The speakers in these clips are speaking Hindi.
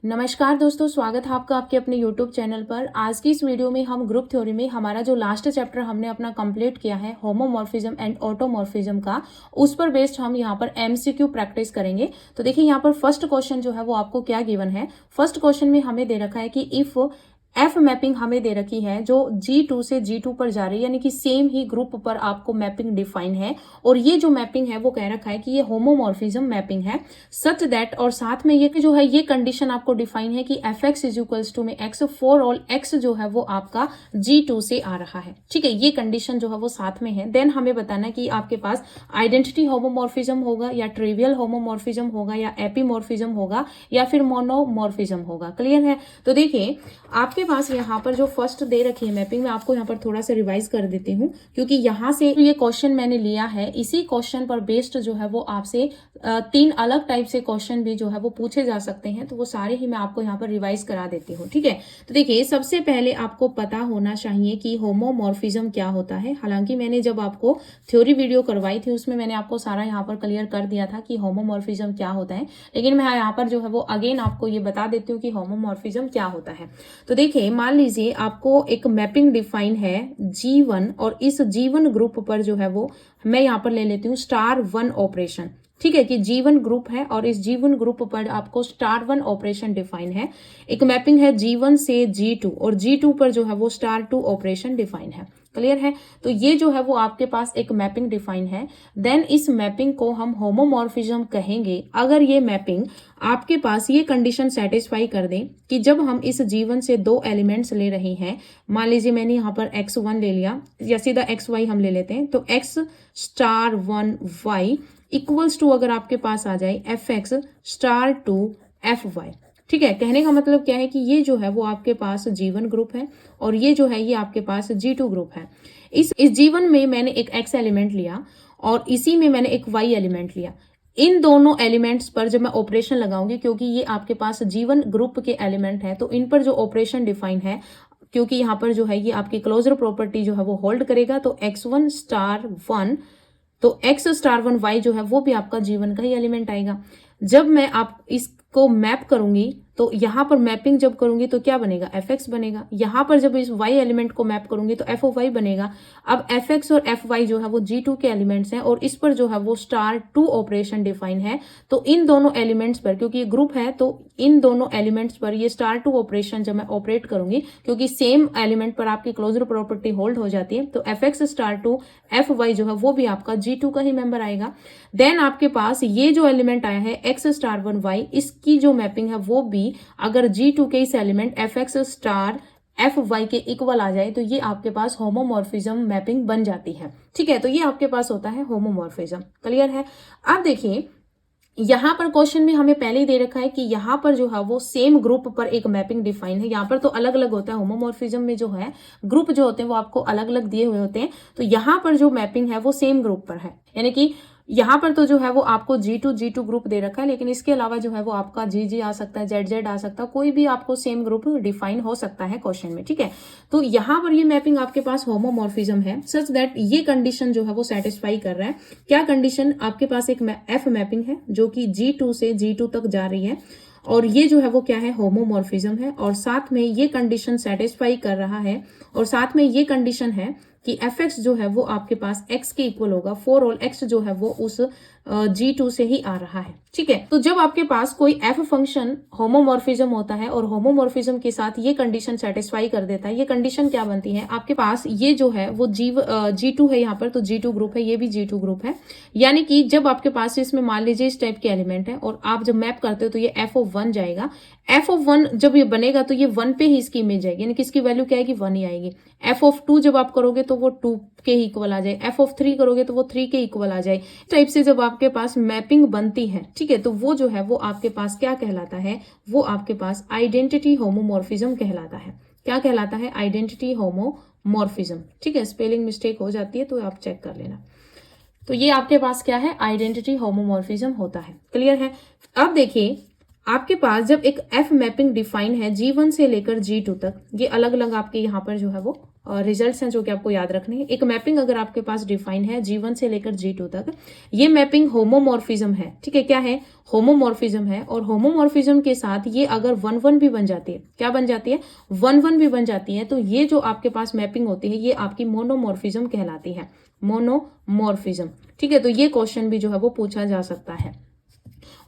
नमस्कार दोस्तों, स्वागत है आपका आपके अपने YouTube चैनल पर। आज की इस वीडियो में हम ग्रुप थ्योरी में हमारा जो लास्ट चैप्टर हमने अपना कंप्लीट किया है होमोमॉर्फिज्म एंड ऑटोमॉर्फिज्म का, उस पर बेस्ड हम यहाँ पर MCQ प्रैक्टिस करेंगे। तो देखिए यहाँ पर फर्स्ट क्वेश्चन जो है वो आपको क्या गिवन है। फर्स्ट क्वेश्चन में हमें दे रखा है कि इफ एफ मैपिंग हमें दे रखी है जो G2 से G2 पर जा रही है, यानी कि सेम ही ग्रुप पर आपको मैपिंग डिफाइन है। और ये जो मैपिंग है वो कह रखा है कि ये होमोमॉर्फिज्म मैपिंग है सच दैट, और साथ में ये जो है ये कंडीशन आपको डिफाइन है कि f x is equals to में एक्स फॉर ऑल एक्स जो है वो आपका G2 से आ रहा है। ठीक है, ये कंडीशन जो है वो साथ में है। देन हमें बताना है कि आपके पास आइडेंटिटी होमोमॉर्फिज्म होगा या ट्रिवियल होमोमॉर्फिज्म होगा या एपीमॉर्फिज्म होगा या फिर मोनोमॉर्फिज्म होगा। क्लियर है? तो देखिए आपके पास यहाँ पर जो फर्स्ट दे रखी है मैपिंग, मैं आपको यहाँ पर थोड़ा सा रिवाइज कर देती हूँ क्योंकि यहाँ से ये क्वेश्चन मैंने लिया है, इसी क्वेश्चन पर बेस्ड जो है वो आपसे 3 अलग टाइप से क्वेश्चन भी जो है वो पूछे जा सकते हैं। तो वो सारे ही मैं आपको यहाँ पर रिवाइज करा देती हूँ। ठीक है, तो देखिए सबसे पहले आपको पता होना चाहिए कि होमोमॉर्फिज्म क्या होता है। हालांकि मैंने जब आपको थ्योरी वीडियो करवाई थी उसमें मैंने आपको सारा यहाँ पर क्लियर कर दिया था कि होमोमॉर्फिज्म क्या होता है, लेकिन मैं यहाँ पर जो है वो अगेन आपको ये बता देती हूँ कि होमोमॉर्फिज्म क्या होता है। तो देखिए मान लीजिए आपको एक मैपिंग डिफाइन है G1 और इस G1 ग्रुप पर जो है वो मैं यहाँ पर ले लेती हूँ *1 ऑपरेशन। ठीक है, कि G1 ग्रुप है और इस G1 ग्रुप पर आपको *1 ऑपरेशन डिफाइन है। एक मैपिंग है G1 से G2 और G2 पर जो है वो *2 ऑपरेशन डिफाइन है। क्लियर है? तो ये जो है वो आपके पास एक मैपिंग डिफाइन है। देन इस मैपिंग को हम होमोमॉर्फिज्म कहेंगे अगर ये मैपिंग आपके पास ये कंडीशन सेटिस्फाई कर दें कि जब हम इस G1 से 2 एलिमेंट्स ले रहे हैं, मान लीजिए मैंने यहाँ पर x1 ले लिया या सीधा xy हम ले लेते हैं, तो x*1y इक्वल्स टू अगर आपके पास आ जाए fx*2fy। ठीक है, कहने का मतलब क्या है कि ये जो है वो आपके पास G1 ग्रुप है और ये जो है ये आपके पास G2 ग्रुप है। इस G1 में मैंने एक x एलिमेंट लिया और इसी में मैंने एक y एलिमेंट लिया। इन दोनों एलिमेंट्स पर जब मैं ऑपरेशन लगाऊंगी, क्योंकि ये आपके पास G1 ग्रुप के एलिमेंट है, तो इन पर जो ऑपरेशन डिफाइन है, क्योंकि यहाँ पर जो है ये आपकी क्लोजर प्रॉपर्टी जो है वो होल्ड करेगा, तो x1*1 तो x*1y जो है वो भी आपका G1 का ही एलिमेंट आएगा। जब मैं आप इसको मैप करूंगी तो यहाँ पर मैपिंग जब करूंगी तो क्या बनेगा? fx बनेगा। यहाँ पर जब इस y एलिमेंट को मैप करूंगी तो f ऑफ y बनेगा। अब fx और fy जो है वो G2 के एलिमेंट्स हैं और इस पर जो है वो *2 ऑपरेशन डिफाइन है। तो इन दोनों एलिमेंट्स पर, क्योंकि ये ग्रुप है, तो इन दोनों एलिमेंट्स पर ये *2 ऑपरेशन जब मैं ऑपरेट करूंगी, क्योंकि सेम एलिमेंट पर आपकी क्लोजर प्रॉपर्टी होल्ड हो जाती है, तो fx*2 fy जो है वो भी आपका G2 का ही मेंबर आएगा। देन आपके पास ये जो एलिमेंट आया है x*1y, इसकी जो मैपिंग है वो भी अगर G2 के इस एलिमेंट fx*fy के इक्वल आ जाए तो ये आपके पास होमोमॉर्फिज्म मैपिंग बन जाती है। ठीक है, तो ये आपके पास होता है होमोमॉर्फिज्म। क्लियर है? अब देखिए यहाँ पर क्वेश्चन में हमें पहले ही दे रखा है कि यहाँ पर जो है वो सेम ग्रुप पर एक मैपिंग डिफाइन है। यहाँ पर तो अलग अलग होता है, होमोमॉर्फिज्म में जो है ग्रुप जो होते हैं वो आपको अलग अलग दिए हुए होते हैं। तो यहाँ पर जो मैपिंग है वो सेम ग्रुप पर है, यानी कि यहाँ पर तो जो है वो आपको G2 ग्रुप दे रखा है, लेकिन इसके अलावा जो है वो आपका GG आ सकता है, ZZ आ सकता है, कोई भी आपको सेम ग्रुप डिफाइन हो सकता है क्वेश्चन में। ठीक है, तो यहाँ पर ये मैपिंग आपके पास होमोमॉर्फिज्म है सच दैट ये कंडीशन जो है वो सेटिस्फाई कर रहा है। क्या कंडीशन? आपके पास एक F मैपिंग है जो कि G2 से G2 तक जा रही है और ये जो है वो क्या है? होमोमॉर्फिज्म है, और साथ में ये कंडीशन सेटिस्फाई कर रहा है, और साथ में ये कंडीशन है कि fx जो है वो आपके पास x के इक्वल होगा फॉर ऑल x जो है वो उस G2 से ही आ रहा है। ठीक है, तो जब आपके पास कोई f फंक्शन होमोमॉर्फिज्म होता है और होमोमॉर्फिज्म के साथ ये कंडीशन सेटिस्फाई कर देता है, ये कंडीशन क्या बनती है? आपके पास ये जो है वो G2 है, यहाँ पर तो G2 ग्रुप है, ये भी G2 ग्रुप है। यानी कि जब आपके पास इसमें मान लीजिए इस टाइप के एलिमेंट है और आप जब मैप करते हो तो ये f(1) जाएगा। f(1) जब ये बनेगा तो ये 1 पे ही इसकी इमेज आएगी, यानी कि इसकी वैल्यू क्या आएगी? 1 ही आएगी। f(2) जब आप करोगे तो वो 2 के ही इक्वल आ जाए, f(3) करोगे तो वो 3 के इक्वल आ जाए। इस टाइप से जब आपके पास मैपिंग बनती है, ठीक है, तो वो जो है वो आपके पास क्या कहलाता है? वो आपके पास आइडेंटिटी होमोमॉर्फिज्म कहलाता है। क्या कहलाता है? Identity homomorphism. ठीक है, स्पेलिंग मिस्टेक हो जाती है तो आप चेक कर लेना। तो ये आपके पास क्या है? आइडेंटिटी होमोमॉर्फिज्म होता है। क्लियर है? अब देखिए आपके पास जब एक एफ मैपिंग डिफाइन है G1 से लेकर G2 तक, ये अलग अलग आपके यहाँ पर जो है वो रिजल्ट्स हैं जो कि आपको याद रखने हैं। एक मैपिंग अगर आपके पास डिफाइन है G1 से लेकर G2 तक, ये मैपिंग होमोमॉर्फिज्म है। ठीक है, क्या है? होमोमॉर्फिज्म है। और होमोमॉर्फिज्म के साथ ये अगर 1-1 भी बन जाती है, क्या बन जाती है? 1-1 भी बन जाती है, तो ये जो आपके पास मैपिंग होती है ये आपकी मोनोमॉर्फिज्म कहलाती है। मोनोमॉर्फिज्म। ठीक है, तो ये क्वेश्चन भी जो है वो पूछा जा सकता है।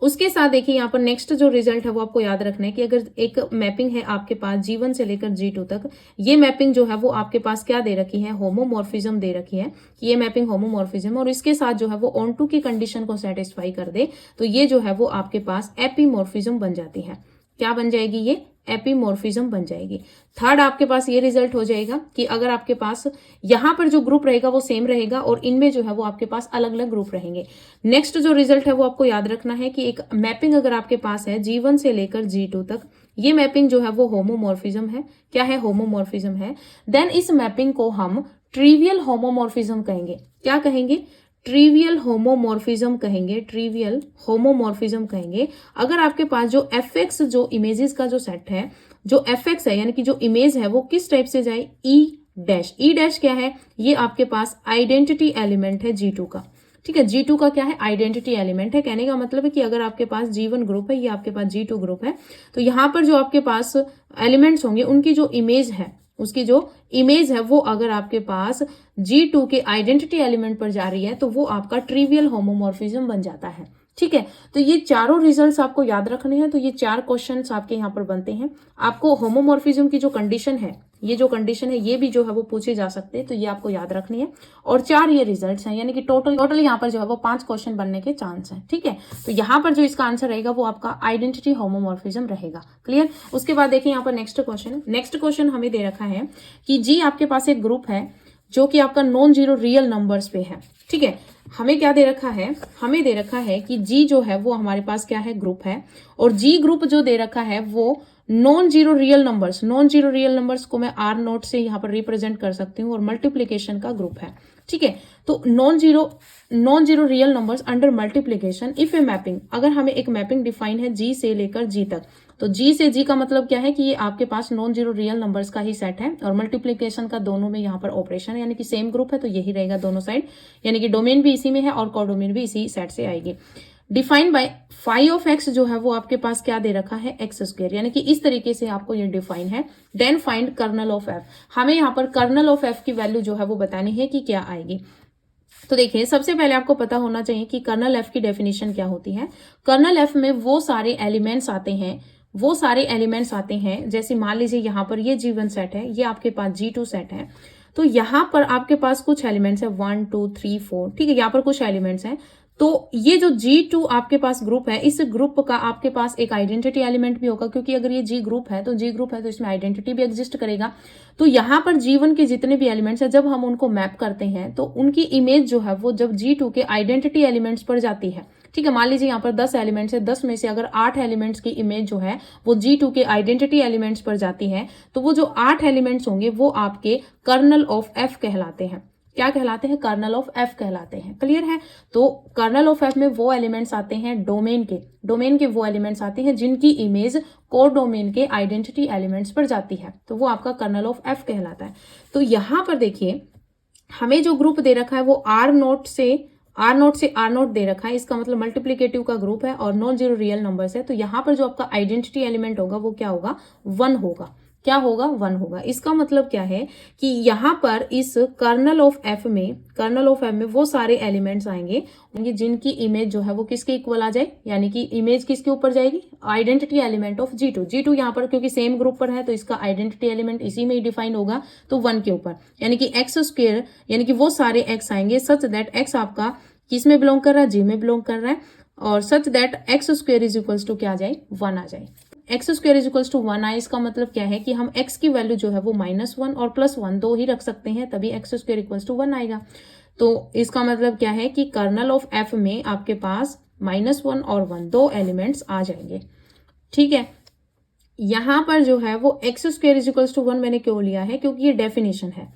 उसके साथ देखिए यहाँ पर नेक्स्ट जो रिजल्ट है वो आपको याद रखना है कि अगर एक मैपिंग है आपके पास G1 से लेकर G2 तक, ये मैपिंग जो है वो आपके पास क्या दे रखी है? होमोमॉर्फिज्म दे रखी है कि ये मैपिंग होमोमॉर्फिज्म, और इसके साथ जो है वो ऑन टू की कंडीशन को सेटिस्फाई कर दे, तो ये जो है वो आपके पास एपीमॉर्फिज्म बन जाती है। क्या बन जाएगी? ये एपीमॉर्फिज्म बन जाएगी। थर्ड आपके पास ये रिजल्ट हो जाएगा कि अगर आपके पास यहाँ पर जो ग्रुप रहेगा वो सेम रहेगा और इनमें जो है वो आपके पास अलग अलग ग्रुप रहेंगे। नेक्स्ट जो रिजल्ट है वो आपको याद रखना है कि एक मैपिंग अगर आपके पास है G1 से लेकर G2 तक, ये मैपिंग जो है वो होमोमॉर्फिज्म है। क्या है? होमोमॉर्फिज्म है। देन इस मैपिंग को हम ट्रिवियल होमोमॉर्फिज्म कहेंगे। क्या कहेंगे? ट्रिवियल होमोमॉर्फिज्म कहेंगे। ट्रिवियल होमोमॉर्फिज्म कहेंगे अगर आपके पास जो एफएक्स जो इमेजेस का जो सेट है, जो एफएक्स है यानी कि जो इमेज है वो किस टाइप से जाए? ई डैश। ई डैश क्या है? ये आपके पास आइडेंटिटी एलिमेंट है G2 का। ठीक है, G2 का क्या है? आइडेंटिटी एलिमेंट है। कहने का मतलब है कि अगर आपके पास G1 ग्रुप है, ये आपके पास G2 ग्रुप है, तो यहाँ पर जो आपके पास एलिमेंट्स होंगे उनकी जो इमेज है, उसकी जो इमेज है वो अगर आपके पास G2 के आइडेंटिटी एलिमेंट पर जा रही है तो वो आपका ट्रिवियल होमोमॉर्फिज्म बन जाता है। ठीक है, तो ये चारों रिजल्ट्स आपको याद रखने हैं। तो ये 4 क्वेश्चंस आपके यहाँ पर बनते हैं। आपको होमोमॉर्फिज्म की जो कंडीशन है, ये जो कंडीशन है ये भी जो है वो पूछे जा सकते हैं, तो ये आपको याद रखनी है। और 4 ये रिजल्ट्स हैं, यानी कि टोटल यहाँ पर जो है वो 5 क्वेश्चन बनने के चांस है। ठीक है, तो यहाँ पर जो इसका आंसर रहेगा वो आपका आइडेंटिटी होमोमॉर्फिज्म रहेगा। क्लियर? उसके बाद देखिए यहाँ पर नेक्स्ट क्वेश्चन हमें दे रखा है कि जी आपके पास एक ग्रुप है जो कि आपका नॉन जीरो रियल नंबर्स पे है। ठीक है, हमें क्या दे रखा है? हमें दे रखा है कि जी जो है वो हमारे पास क्या है? ग्रुप है। और जी ग्रुप जो दे रखा है वो नॉन जीरो रियल नंबर्स को मैं आर नोट से यहाँ पर रिप्रेजेंट कर सकती हूँ और मल्टीप्लीकेशन का ग्रुप है। ठीक है, तो non zero real numbers under multiplication if a mapping, अगर हमें एक मैपिंग डिफाइन है जी से लेकर जी तक, तो जी से जी का मतलब क्या है कि ये आपके पास नॉन जीरो रियल नंबर्स का ही सेट है और मल्टीप्लीकेशन का दोनों में यहाँ पर ऑपरेशन है, यानी कि सेम ग्रुप है तो यही रहेगा दोनों साइड, यानी कि डोमेन भी इसी में है और कोडोमेन भी इसी सेट से आएगी। Defined by phi of x जो है वो आपके पास क्या दे रखा है? एक्स स्क्वायर, यानी कि इस तरीके से आपको ये डिफाइन है। Then find kernel of f, हमें यहाँ पर कर्नल ऑफ एफ की वैल्यू जो है वो बतानी है कि क्या आएगी। तो देखिए सबसे पहले आपको पता होना चाहिए कि कर्नल एफ की डेफिनेशन क्या होती है। कर्नल एफ में वो सारे एलिमेंट्स आते हैं जैसे मान लीजिए यहाँ पर ये G1 सेट है, ये आपके पास G2 सेट है, तो यहाँ पर आपके पास कुछ एलिमेंट्स है 1 2 3 4। ठीक है, यहाँ पर कुछ एलिमेंट्स हैं, तो ये जो G2 आपके पास ग्रुप है, इस ग्रुप का आपके पास एक आइडेंटिटी एलिमेंट भी होगा, क्योंकि अगर ये G ग्रुप है तो इसमें आइडेंटिटी भी एग्जिस्ट करेगा। तो यहाँ पर G1 के जितने भी एलिमेंट्स हैं जब हम उनको मैप करते हैं तो उनकी इमेज जो है वो जब G2 के आइडेंटिटी एलिमेंट्स पर जाती है। ठीक है, मान लीजिए यहाँ पर 10 एलिमेंट्स है, 10 में से अगर 8 एलिमेंट्स की इमेज जो है वो G2 के आइडेंटिटी एलिमेंट्स पर जाती है, तो वो जो 8 एलिमेंट्स होंगे वो आपके कर्नल ऑफ एफ कहलाते हैं। क्या कहलाते हैं? कर्नल ऑफ एफ कहलाते हैं। क्लियर है? तो कर्नल ऑफ एफ में वो एलिमेंट्स आते हैं डोमेन के वो एलिमेंट्स आते हैं जिनकी इमेज कोर डोमेन के आइडेंटिटी एलिमेंट्स पर जाती है, तो वो आपका कर्नल ऑफ एफ कहलाता है। तो यहाँ पर देखिए हमें जो ग्रुप दे रखा है वो आर नोट से आर नोट दे रखा है, इसका मतलब मल्टीप्लीकेटिव का ग्रुप है और नॉन जीरो रियल नंबर्स है। तो यहाँ पर जो आपका आइडेंटिटी एलिमेंट होगा वो क्या होगा? 1 होगा। क्या होगा? 1 होगा। इसका मतलब क्या है कि यहाँ पर इस कर्नल ऑफ एफ में वो सारे एलिमेंट्स आएंगे जिनकी इमेज जो है वो किसके इक्वल आ जाए, यानी कि इमेज किसके ऊपर जाएगी? आइडेंटिटी एलिमेंट ऑफ G2 यहाँ पर क्योंकि सेम ग्रुप पर है तो इसका आइडेंटिटी एलिमेंट इसी में ही डिफाइन होगा, तो 1 के ऊपर, यानी कि एक्स स्क्वायर, यानी कि वो सारे एक्स आएंगे सच दैट एक्स आपका किस में बिलोंग कर रहा है? G में बिलोंग कर रहा है, और such that x square is equals to क्या आ जाए? 1 आ जाए। X square is equals to 1 आए, इसका मतलब क्या है कि हम एक्स की वैल्यू जो है वो -1 और +1 दो ही रख सकते हैं, तभी एक्स स्क्वायर इक्वल्स टू 1 आएगा। तो इसका मतलब क्या है कि कर्नल ऑफ एफ में आपके पास -1 और 1 दो एलिमेंट्स आ जाएंगे। ठीक है, यहाँ पर जो है वो x square is equals to 1 मैंने क्यों लिया है? क्योंकि ये डेफिनेशन है।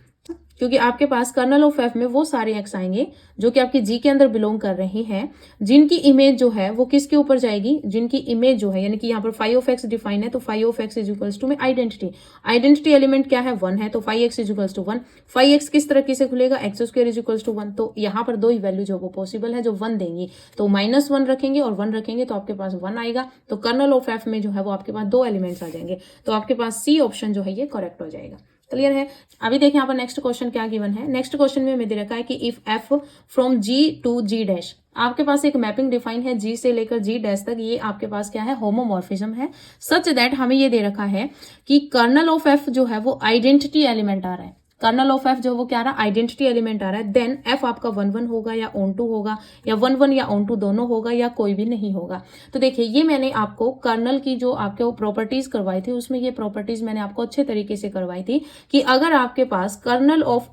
क्योंकि आपके पास कर्नल ऑफ एफ में वो सारे एक्स आएंगे जो कि आपकी जी के अंदर बिलोंग कर रहे हैं, जिनकी इमेज जो है वो किसके ऊपर जाएगी, जिनकी इमेज जो है, यानी कि यहाँ पर फाई ऑफ एक्स डिफाइन है, तो phi of x is equals to में आइडेंटिटी एलिमेंट क्या है, 1 है, तो phi x is equals to 1। Phi x किस तरीके से खुलेगा, x square is equals to 1, तो यहाँ पर दो ही वैल्यू जो वो पॉसिबल है जो 1 देंगी, तो -1 रखेंगे और 1 रखेंगे तो आपके पास 1 आएगा। तो कर्नल ऑफ एफ में जो है वो आपके पास दो एलिमेंट्स आ जाएंगे, तो आपके पास सी ऑप्शन जो है ये करेक्ट हो जाएगा। क्लियर है। अभी देखिए यहाँ पर नेक्स्ट क्वेश्चन क्या गिवन है। नेक्स्ट क्वेश्चन में हमें दे रखा है कि if f from G to G dash, आपके पास एक मैपिंग डिफाइन है जी से लेकर जी डैश तक, ये आपके पास क्या है, होमोमॉर्फिज्म है, सच दैट हमें ये दे रखा है कि कर्नल ऑफ एफ जो है वो आइडेंटिटी एलिमेंट आ रहा है, कर्नल ऑफ एफ जो वो क्या आ रहा है, आइडेंटिटी एलिमेंट आ रहा है, देन एफ आपका 1 1 होगा या ऑन टू होगा या 1 1 या ऑन टू दोनों होगा या कोई भी नहीं होगा। तो देखिए ये मैंने आपको कर्नल की जो आपके प्रॉपर्टीज करवाई थी उसमें ये प्रॉपर्टीज मैंने आपको अच्छे तरीके से करवाई थी कि अगर आपके पास कर्नल ऑफ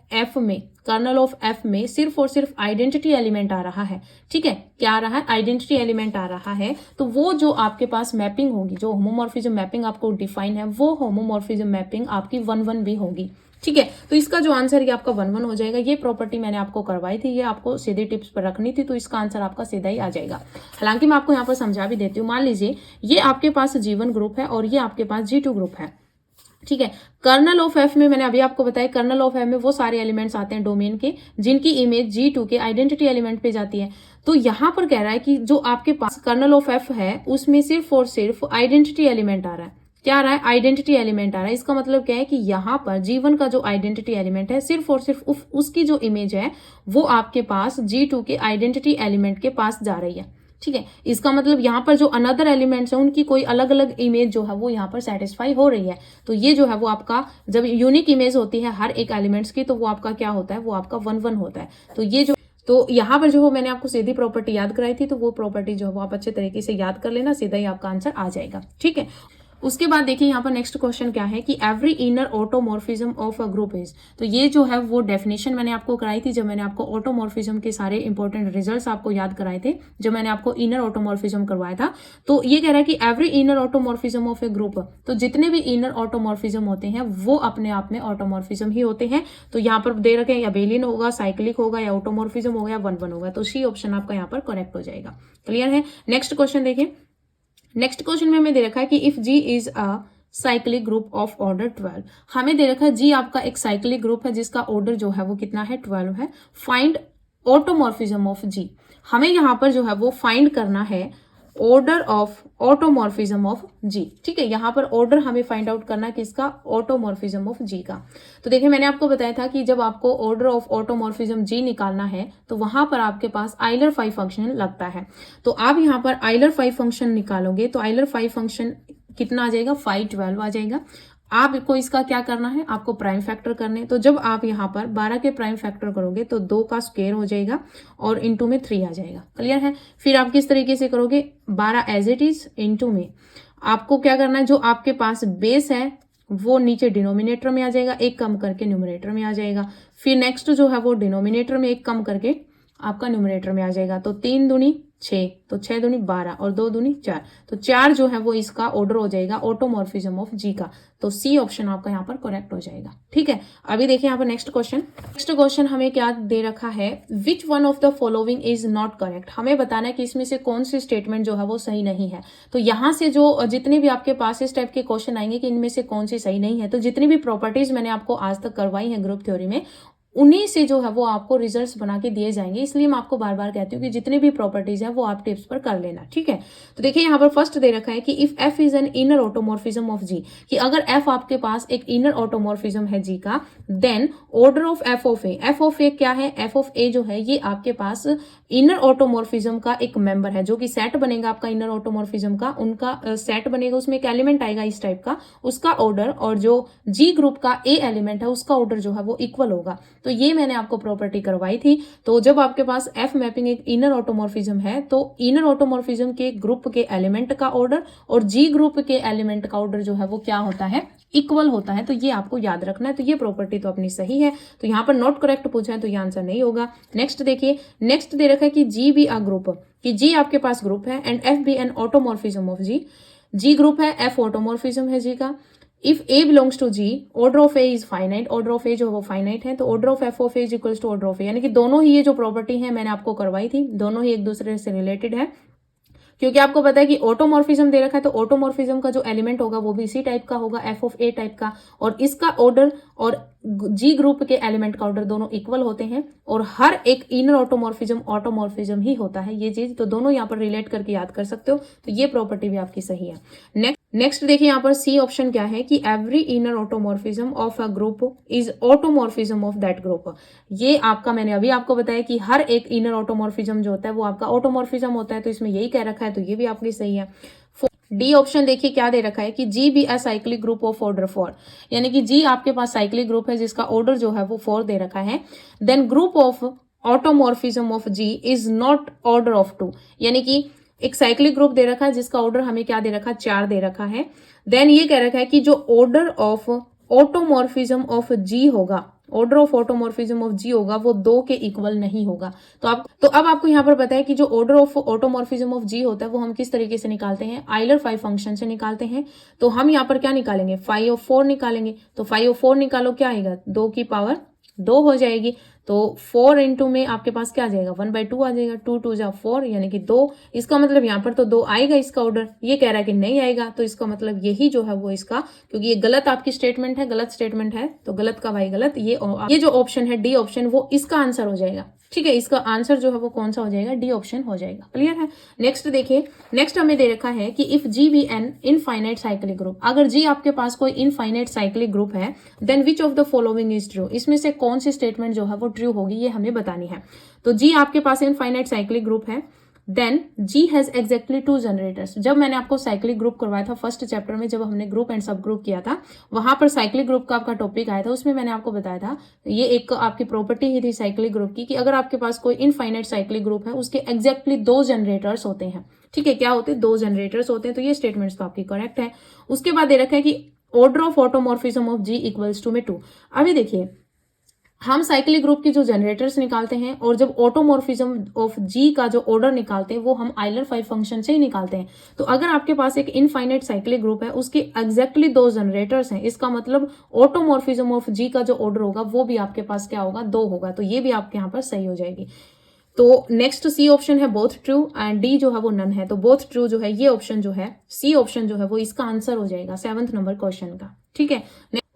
एफ में सिर्फ और सिर्फ आइडेंटिटी एलिमेंट आ रहा है, ठीक है, क्या आ रहा है, आइडेंटिटी एलिमेंट आ रहा है, तो वो जो आपके पास मैपिंग होगी, जो होमोमॉर्फिज्म मैपिंग आपको डिफाइन है, वो होमोमॉर्फिज्म मैपिंग आपकी 1 1 भी होगी। ठीक है, तो इसका जो आंसर ये आपका 1 1 हो जाएगा। ये प्रॉपर्टी मैंने आपको करवाई थी, ये आपको सीधी टिप्स पर रखनी थी, तो इसका आंसर आपका सीधा ही आ जाएगा। हालांकि मैं आपको यहाँ पर समझा भी देती हूँ। मान लीजिए ये आपके पास G1 ग्रुप है और ये आपके पास G2 ग्रुप है, ठीक है। कर्नल ऑफ एफ में मैंने अभी आपको बताया, कर्नल ऑफ एफ में वो सारे एलिमेंट्स आते हैं डोमेन के जिनकी इमेज G2 के आइडेंटिटी एलिमेंट पे जाती है। तो यहाँ पर कह रहा है कि जो आपके पास कर्नल ऑफ एफ है उसमें सिर्फ और सिर्फ आइडेंटिटी एलिमेंट आ रहा है, क्या आ रहा है, आइडेंटिटी एलिमेंट आ रहा है। इसका मतलब क्या है कि यहाँ पर G1 का जो आइडेंटिटी एलिमेंट है सिर्फ और सिर्फ उसकी जो इमेज है वो आपके पास G2 के आइडेंटिटी एलिमेंट के पास जा रही है, ठीक है। इसका मतलब यहाँ पर जो अनदर एलिमेंट्स हैं उनकी कोई अलग अलग इमेज जो है वो यहाँ पर सेटिस्फाई हो रही है। तो ये जो है वो आपका जब यूनिक इमेज होती है हर एक एलिमेंट्स की, तो वो आपका क्या होता है, वो आपका 1 1 होता है। तो ये जो, तो यहाँ पर जो मैंने आपको सीधी प्रॉपर्टी याद कराई थी, तो वो प्रॉपर्टी जो है वो आप अच्छे तरीके से याद कर लेना, सीधा ही आपका आंसर आ जाएगा, ठीक है। उसके बाद देखिए यहाँ पर नेक्स्ट क्वेश्चन क्या है कि every inner automorphism of a group is, तो ये जो है वो डेफिनेशन मैंने आपको कराई थी जब मैंने आपको ऑटोमॉर्फिज्म के सारे इंपॉर्टेंट रिजल्ट्स आपको याद कराए थे, जब मैंने आपको इनर ऑटोमॉर्फिज्म करवाया था। तो ये कह रहा है कि every inner automorphism of A group, तो जितने भी इनर ऑटोमॉर्फिज्म होते हैं वो अपने आप में ऑटोमॉर्फिज्म ही होते हैं। तो यहाँ पर दे रखे हैं अबेलियन होगा, साइक्लिक होगा या ऑटोमॉर्फिज्म होगा या 1 1 होगा, तो सी ऑप्शन आपका यहाँ पर करेक्ट हो जाएगा। क्लियर है। नेक्स्ट क्वेश्चन देखिए। नेक्स्ट क्वेश्चन में हमें दे रखा है कि if G is a cyclic group of order 12, हमें दे रखा है जी आपका एक साइक्लिक ग्रुप है जिसका ऑर्डर जो है वो कितना है, 12 है। फाइंड ऑटोमॉर्फिज्म ऑफ जी, हमें यहाँ पर जो है वो फाइंड करना है ऑर्डर ऑफ ऑटोमॉर्फिज्म ऑफ जी, ठीक है। यहाँ पर ऑर्डर हमें फाइंड आउट करना है किसका, ऑटोमॉर्फिज्म ऑफ जी का। तो देखिए मैंने आपको बताया था कि जब आपको ऑर्डर ऑफ ऑटोमॉर्फिज्म जी निकालना है तो वहां पर आपके पास आइलर फाई फंक्शन लगता है। तो आप यहाँ पर आइलर फाई फंक्शन निकालोगे तो आइलर फाई फंक्शन कितना आ जाएगा, 512 आ जाएगा। आपको इसका क्या करना है, आपको प्राइम फैक्टर करने, तो जब आप यहाँ पर 12 के प्राइम फैक्टर करोगे तो 2 का स्क्वायर हो जाएगा और इनटू में 3 आ जाएगा। क्लियर है। फिर आप किस तरीके से करोगे, 12 एज इट इज इनटू में आपको क्या करना है, जो आपके पास बेस है वो नीचे डिनोमिनेटर में आ जाएगा, एक कम करके न्यूमरेटर में आ जाएगा। फिर नेक्स्ट जो है वो डिनोमिनेटर में एक कम करके आपका न्यूमरेटर में आ जाएगा। तो 3 दूनी 6, तो 6 दूनी 12 और 2 दूनी 4, तो 4 जो है वो इसका ऑर्डर हो जाएगा ऑटोमॉर्फिज्म ऑफ जी का। तो सी ऑप्शन आपका यहाँ पर करेक्ट हो जाएगा, ठीक है। अभी देखिए यहाँ पर नेक्स्ट क्वेश्चन हमें क्या दे रखा है, which one of the following is not correct, हमें बताना है कि इसमें से कौन सी स्टेटमेंट जो है वो सही नहीं है। तो यहाँ से जो जितने भी आपके पास इस टाइप के क्वेश्चन आएंगे कि इनमें से कौन सी सही नहीं है, तो जितनी भी प्रॉपर्टीज मैंने आपको आज तक करवाई है ग्रुप थ्योरी में उन्हीं से जो है वो आपको रिजल्ट्स बना के दिए जाएंगे। इसलिए मैं आपको बार बार कहती हूँ कि जितने भी प्रॉपर्टीज है वो आप टिप्स पर कर लेना, ठीक है। तो देखिए यहाँ पर फर्स्ट दे रखा है कि if F is an inner automorphism of G, कि अगर एफ आपके पास एक इनर ऑटोमॉर्फिज्म है जी का, then order of F of A, F of A क्या है, एफ ऑफ ए जो है ये आपके पास इनर ऑटोमॉर्फिज्म का एक मेंबर है, जो कि सेट बनेगा आपका इनर ऑटोमॉर्फिज्म का, उनका सेट बनेगा, उसमें एक एलिमेंट आएगा इस टाइप का, उसका ऑर्डर और जो जी ग्रुप का ए एलिमेंट है उसका ऑर्डर जो है वो इक्वल होगा। तो ये मैंने आपको प्रॉपर्टी करवाई थी। तो जब आपके पास एफ मैपिंग एक इनर ऑटोमॉर्फिज्म है तो इनर ऑटोमॉर्फिज्म के ग्रुप के एलिमेंट का ऑर्डर और जी ग्रुप के एलिमेंट का ऑर्डर जो है वो क्या होता है, इक्वल होता है। तो ये आपको याद रखना है। तो ये प्रॉपर्टी तो अपनी सही है, तो यहाँ पर नॉट करेक्ट पूछा है तो ये आंसर नहीं होगा। नेक्स्ट देखिए, नेक्स्ट दे रखा है कि जी बी अ ग्रुप, कि जी आपके पास ग्रुप है and F B N automorphism of G, G group है, एफ ऑटोमॉर्फिज्म है जी का, if A belongs to G, order of A is finite, order of A जो है वो फाइनाइट है, तो order of F of A is equals to order of A, यानी कि दोनों ही ये जो प्रॉपर्टी है मैंने आपको करवाई थी, दोनों ही एक दूसरे से रिलेटेड है, क्योंकि आपको पता है कि ऑटोमॉर्फिज्म दे रखा है, तो ऑटोमॉर्फिज्म का जो एलिमेंट होगा वो भी इसी टाइप का होगा, एफ ऑफ ए टाइप का, और इसका ऑर्डर और जी ग्रुप के एलिमेंट का ऑर्डर दोनों इक्वल होते हैं, और हर एक इनर ऑटोमॉर्फिज्म ही होता है ये चीज, तो दोनों यहाँ पर रिलेट करके याद कर सकते हो, तो ये प्रॉपर्टी भी आपकी सही है। नेक्स्ट देखिए यहाँ पर सी ऑप्शन क्या है कि every inner automorphism of a group is automorphism of that group. ये आपका मैंने अभी आपको बताया कि हर एक इनर ऑटोमॉर्फिज्म जो होता है वो आपका ऑटोमॉर्फिज्म होता है, तो इसमें यही कह रखा है, तो ये भी आपकी सही है। डी ऑप्शन देखिए क्या दे रखा है कि G be a cyclic group of order 4, यानी कि जी आपके पास साइक्लिक ग्रुप है जिसका ऑर्डर जो है वो 4 दे रखा है, then group of automorphism of G is not order of 2, यानी कि एक साइक्लिक ग्रुप दे रखा है जिसका ऑर्डर हमें क्या दे रखा है, 4 दे रखा है, देन ये कह रखा है कि जो ऑर्डर ऑफ ऑटोमॉर्फिज्म ऑफ जी होगा, ऑर्डर ऑफ ऑटोमॉर्फिज्म ऑफ जी होगा वो 2 के इक्वल नहीं होगा। तो अब आपको यहाँ पर पता है कि जो ऑर्डर ऑफ ऑटोमॉर्फिज्म ऑफ जी होता है वो हम किस तरीके से निकालते हैं, आइलर 5 फंक्शन से निकालते हैं, तो हम यहाँ पर क्या निकालेंगे, 5 और 4 निकालेंगे, तो 5 और 4 निकालो, क्या आएगा, 2 की पावर 2 हो जाएगी, तो 4 इंटू में आपके पास क्या आ जाएगा, 1/2 आ जाएगा, 2 2 जा 4 यानी कि 2, इसका मतलब यहाँ पर तो 2 आएगा इसका ऑर्डर, ये कह रहा है कि नहीं आएगा, तो इसका मतलब यही जो है वो इसका, क्योंकि ये गलत आपकी स्टेटमेंट है, गलत स्टेटमेंट है, तो गलत का भाई गलत, ये जो ऑप्शन है डी ऑप्शन वो इसका आंसर हो जाएगा। ठीक है, इसका आंसर जो है वो कौन सा हो जाएगा, डी ऑप्शन हो जाएगा। क्लियर है। नेक्स्ट देखिए, नेक्स्ट हमें दे रखा है कि if G be an infinite cyclic group, अगर जी आपके पास कोई इनफाइनाइट साइक्लिक ग्रुप है, then which of the following is true, इसमें से कौन सी स्टेटमेंट जो है वो ट्रू होगी, ये हमें बतानी है। तो जी आपके पास इनफाइनाइट साइक्लिक ग्रुप है, then G has exactly 2 generators. जब मैंने आपको साइक्लिक ग्रुप करवाया था फर्स्ट चैप्टर में, जब हमने ग्रुप एंड सब ग्रुप किया था, वहां पर साइक्लिक ग्रुप का आपका टॉपिक आया था, उसमें मैंने आपको बताया था, ये एक आपकी प्रॉपर्टी ही थी साइक्लिक ग्रुप की, कि अगर आपके पास कोई इनफाइनाइट साइक्लिक ग्रुप है उसके एग्जैक्टली 2 जनरेटर्स होते हैं। ठीक है, क्या होते हैं, 2 जनरेटर्स होते हैं, तो ये स्टेटमेंट्स तो आपकी करेक्ट है। उसके बाद दे रखा है कि order of automorphism of G equals to में 2। अभी देखिए, हम साइक्लिक ग्रुप की जो जनरेटर्स निकालते हैं और जब ऑटोमॉर्फिज्म ऑफ जी का जो ऑर्डर निकालते हैं वो हम आइलर 5 फंक्शन से ही निकालते हैं। तो अगर आपके पास एक इनफाइनाइट साइक्लिक ग्रुप है, उसके एग्जैक्टली 2 जनरेटर्स हैं, इसका मतलब ऑटोमॉर्फिज्म ऑफ जी का जो ऑर्डर होगा वो भी आपके पास क्या होगा, 2 होगा, तो ये भी आपके यहाँ पर सही हो जाएगी। तो नेक्स्ट सी ऑप्शन है बोथ ट्रू एंड डी जो है वो नन है, तो बोथ ट्रू जो है ये ऑप्शन जो है, सी ऑप्शन जो है वो इसका आंसर हो जाएगा 7th नंबर क्वेश्चन का। ठीक है,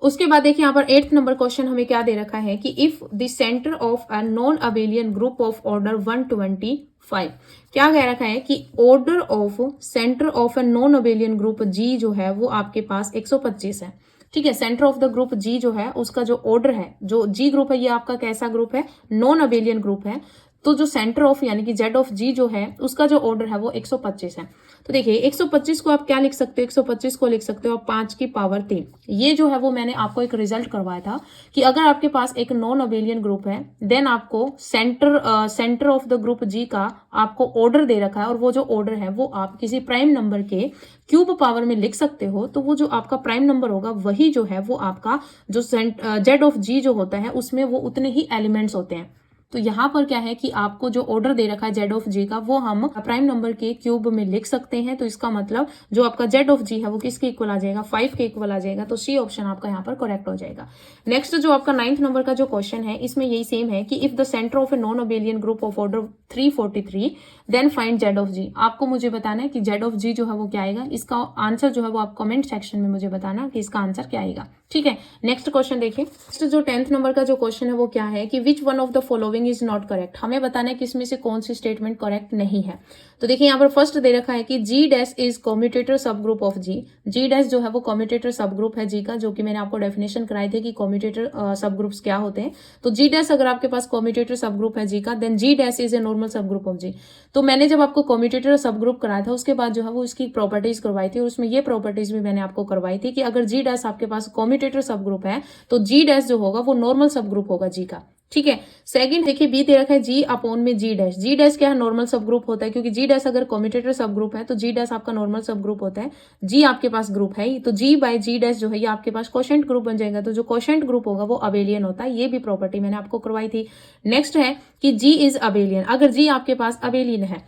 उसके बाद देखिए यहाँ पर 8th नंबर क्वेश्चन हमें क्या दे रखा है कि if the centre of a non abelian group of order 125, क्या कह रखा है कि order of centre of a non abelian group G जो है वो आपके पास 125 है। ठीक है, centre of the group G जो है उसका जो ऑर्डर है, जो जी ग्रुप है ये आपका कैसा ग्रुप है, नॉन अबेलियन ग्रुप है, तो जो सेंटर ऑफ यानी कि जेड ऑफ जी जो है उसका जो ऑर्डर है वो 125 है। तो देखिए 125 को आप क्या लिख सकते हो, 125 को लिख सकते हो आप 5 की पावर 3। ये जो है वो मैंने आपको एक रिजल्ट करवाया था कि अगर आपके पास एक नॉन अबेलियन ग्रुप है, देन आपको सेंटर ऑफ द ग्रुप जी का आपको ऑर्डर दे रखा है, और वो जो ऑर्डर है वो आप किसी प्राइम नंबर के क्यूब पावर में लिख सकते हो, तो वो जो आपका प्राइम नंबर होगा वही जो है वो आपका जो जेड ऑफ जी जो होता है उसमें वो उतने ही एलिमेंट्स होते हैं। तो यहाँ पर क्या है कि आपको जो ऑर्डर दे रखा है जेड ऑफ जी का वो हम प्राइम नंबर के क्यूब में लिख सकते हैं, तो इसका मतलब जो आपका जेड ऑफ जी है वो किसके इक्वल आ जाएगा, 5 के इक्वल आ जाएगा, तो सी ऑप्शन आपका यहाँ पर करेक्ट हो जाएगा। नेक्स्ट जो आपका 9th नंबर का जो क्वेश्चन है इसमें यही सेम है कि if the centre of a non abelian group of order 343 then find Z of G. आपको मुझे बताना है कि जेड ऑफ जी जो है वो क्या आएगा, इसका आंसर जो है वो आप कमेंट सेक्शन में मुझे बताना कि इसका आंसर क्या आएगा। ठीक है, नेक्स्ट क्वेश्चन देखिए। नेक्स्ट जो 10th नंबर का जो क्वेश्चन है वो क्या है कि which one of the following is not correct. हमें बताना है कि इसमें से कौन सी स्टेटमेंट करेक्ट नहीं है। तो देखिए यहाँ पर फर्स्ट दे रखा है कि G dash is commutator sub group of G. G dash जो है वो कॉम्यूटेटर सब ग्रुप है जी का, जो कि मैंने आपको डेफिनेशन कराई थी कि कॉम्यूटेटर सब ग्रुप्स क्या होते हैं। तो जी डैश अगर आपके पास कॉम्यूटेटर सब ग्रुप है जी का, then G dash is a normal sub group of G. तो मैंने जब आपको कॉम्यूटेटर सब ग्रुप कराया था उसके बाद जो है वो इसकी प्रॉपर्टीज करवाई थी, और उसमें ये प्रॉपर्टीज भी मैंने आपको करवाई थी कि अगर जी डैश आपके पास कॉम्यूटेटर सब ग्रुप है तो जी डैश जो होगा वो नॉर्मल सब ग्रुप होगा जी का। ठीक है, सेकंड देखिए बी दे रखा है जी अपॉन में जी डैश। जी डैश क्या है, नॉर्मल सब ग्रुप होता है, क्योंकि जी डैश अगर कॉम्यूटेटर सब ग्रुप है तो जी डैश आपका नॉर्मल सब ग्रुप होता है। जी आपके पास ग्रुप है, तो जी बाय जी डैश जो है ये आपके पास क्वोशंट ग्रुप बन जाएगा, तो जो क्वोशंट ग्रुप होगा वो अबेलियन होता है। ये भी प्रॉपर्टी मैंने आपको करवाई थी। नेक्स्ट है कि जी इज अबेलियन। अगर जी आपके पास अबेलियन है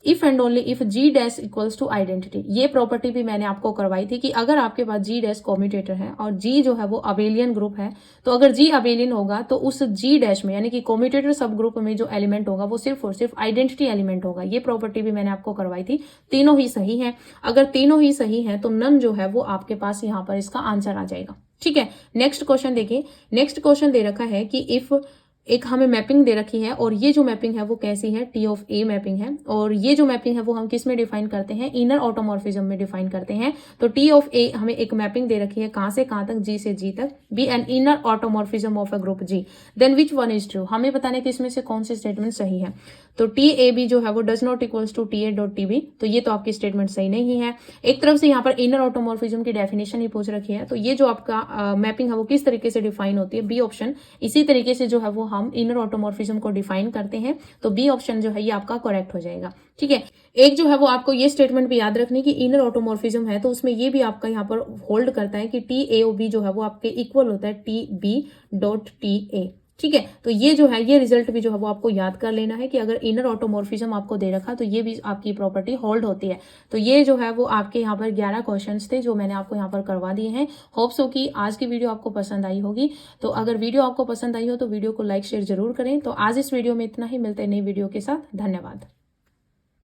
if and only if G dash equals to identity. ये प्रॉपर्टी भी मैंने आपको करवाई थी कि अगर आपके पास जी डैश कॉम्यूटेटर है और जी जो है वो अबेलियन ग्रुप है, तो अगर जी अबेलियन होगा तो उस जी डैश में यानी कि कॉम्यूटेटर सब ग्रुप में जो एलिमेंट होगा वो सिर्फ और सिर्फ आइडेंटिटी एलिमेंट होगा। ये प्रॉपर्टी भी मैंने आपको करवाई थी। तीनों ही सही है। अगर तीनों ही सही है तो नन जो है वो आपके पास यहाँ पर इसका आंसर आ जाएगा। ठीक है, नेक्स्ट क्वेश्चन देखिए। नेक्स्ट क्वेश्चन दे रखा है कि इफ एक हमें मैपिंग दे रखी है और ये जो मैपिंग है वो कैसी है, टी ऑफ ए मैपिंग है। और ये जो मैपिंग है वो हम किस में डिफाइन करते हैं, इनर ऑटोमॉर्फिज्म में डिफाइन करते हैं। तो टी ऑफ ए हमें एक मैपिंग दे रखी है, कहां से कहां तक, जी से जी तक, be an inner automorphism of a group G, then which one is true. हमें बताना है कि इसमें से कौन सी स्टेटमेंट सही है। तो टी ए बी जो है वो does not equals to T A dot T B, तो ये तो आपकी स्टेटमेंट सही नहीं है। एक तरफ से यहाँ पर इनर ऑटोमॉर्फिज्म की डेफिनेशन ही पूछ रखी है, तो ये जो आपका मैपिंग है वो किस तरीके से डिफाइन होती है, बी ऑप्शन। इसी तरीके से जो है वो हम इनर ऑटोमॉर्फिज्म को डिफाइन करते हैं, तो बी ऑप्शन जो है ये आपका करेक्ट हो जाएगा। ठीक है, एक जो है वो आपको ये स्टेटमेंट भी याद रखनी कि इनर ऑटोमॉर्फिज्म है तो उसमें ये भी आपका यहाँ पर होल्ड करता है कि टी ए ओ बी जो है वो आपके इक्वल होता है T B dot T A. ठीक है, तो ये जो है ये रिजल्ट भी जो है वो आपको याद कर लेना है कि अगर इनर ऑटोमॉर्फिज्म आपको दे रखा तो ये भी आपकी प्रॉपर्टी होल्ड होती है। तो ये जो है वो आपके यहाँ पर 11 क्वेश्चंस थे जो मैंने आपको यहाँ पर करवा दिए हैं। होप सो कि आज की वीडियो आपको पसंद आई होगी। तो अगर वीडियो आपको पसंद आई हो तो वीडियो को लाइक शेयर जरूर करें। तो आज इस वीडियो में इतना ही, मिलते हैं नई वीडियो के साथ। धन्यवाद।